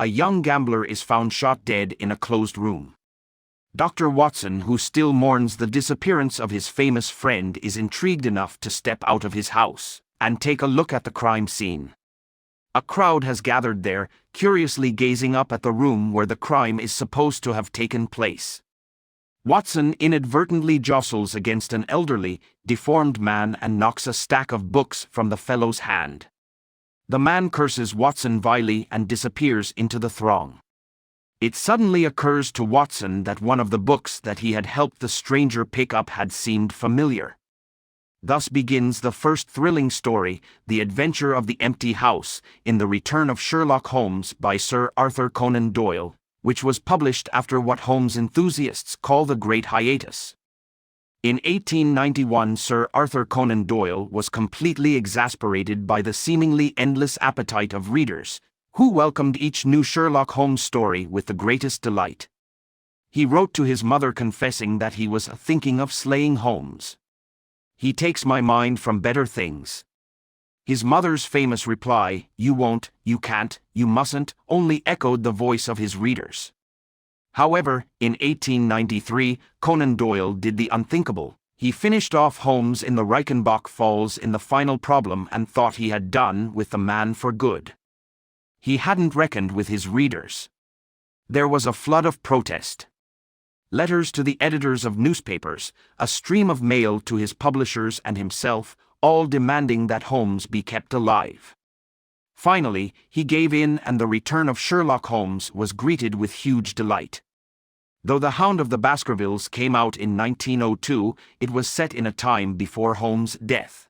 A young gambler is found shot dead in a closed room. Dr. Watson, who still mourns the disappearance of his famous friend, is intrigued enough to step out of his house and take a look at the crime scene. A crowd has gathered there, curiously gazing up at the room where the crime is supposed to have taken place. Watson inadvertently jostles against an elderly, deformed man and knocks a stack of books from the fellow's hand. The man curses Watson vilely and disappears into the throng. It suddenly occurs to Watson that one of the books that he had helped the stranger pick up had seemed familiar. Thus begins the first thrilling story, The Adventure of the Empty House, in The Return of Sherlock Holmes by Sir Arthur Conan Doyle, which was published after what Holmes enthusiasts call the Great Hiatus. In 1891, Sir Arthur Conan Doyle was completely exasperated by the seemingly endless appetite of readers, who welcomed each new Sherlock Holmes story with the greatest delight. He wrote to his mother confessing that he was thinking of slaying Holmes. "He takes my mind from better things." His mother's famous reply, "You won't, you can't, you mustn't," only echoed the voice of his readers. However, in 1893, Conan Doyle did the unthinkable. He finished off Holmes in the Reichenbach Falls in the final problem and thought he had done with the man for good. He hadn't reckoned with his readers. There was a flood of protest. Letters to the editors of newspapers, a stream of mail to his publishers and himself, all demanding that Holmes be kept alive. Finally, he gave in, and The Return of Sherlock Holmes was greeted with huge delight. Though The Hound of the Baskervilles came out in 1902, it was set in a time before Holmes' death.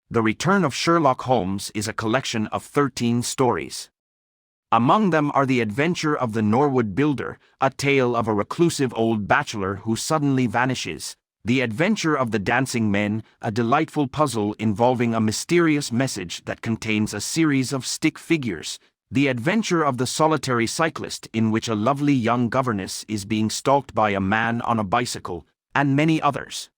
The Return of Sherlock Holmes is a collection of 13 stories. Among them are The Adventure of the Norwood Builder, a tale of a reclusive old bachelor who suddenly vanishes; The Adventure of the Dancing Men, a delightful puzzle involving a mysterious message that contains a series of stick figures; The Adventure of the Solitary Cyclist, in which a lovely young governess is being stalked by a man on a bicycle, and many others.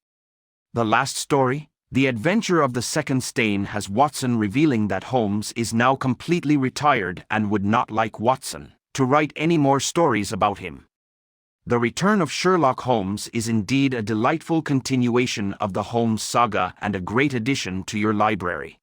The last story, The Adventure of the Second Stain, has Watson revealing that Holmes is now completely retired and would not like Watson to write any more stories about him. The Return of Sherlock Holmes is indeed a delightful continuation of the Holmes saga and a great addition to your library.